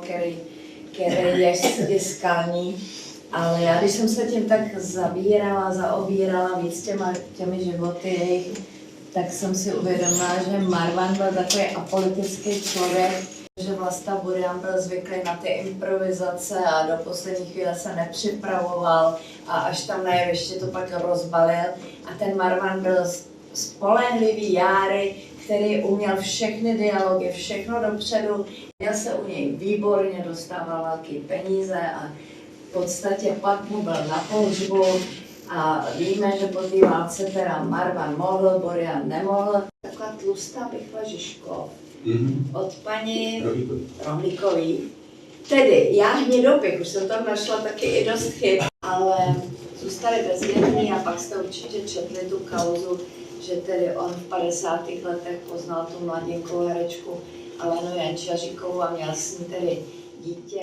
který je skalní. Ale já, když jsem se tím tak zaobírala víc těmi životy jejich, tak jsem si uvědomila, že Marwan byl takový apolitický člověk, že Vlasta Burian byl zvyklý na ty improvizace a do poslední chvíle se nepřipravoval a až tam na jeviště to pak rozbalil. A ten Marwan byl spolehlivý Járy, který uměl všechny dialogy, všechno dopředu. Já se u něj výborně dostával velký peníze a v podstatě pak mu byl na pohřbu a víme, že po té válce teda Marwan mohl, Burian nemohl. Taková tlustá Pichva od paní Rohlíkový. Tedy já hnědopich, už jsem tam našla taky i dost chyb, ale zůstali bezvědomí a pak jste určitě četli tu kauzu, že tedy on v 50. letech poznal tu mladinkou herečku Alenu Jančaříkovou a měl s ní tedy dítě.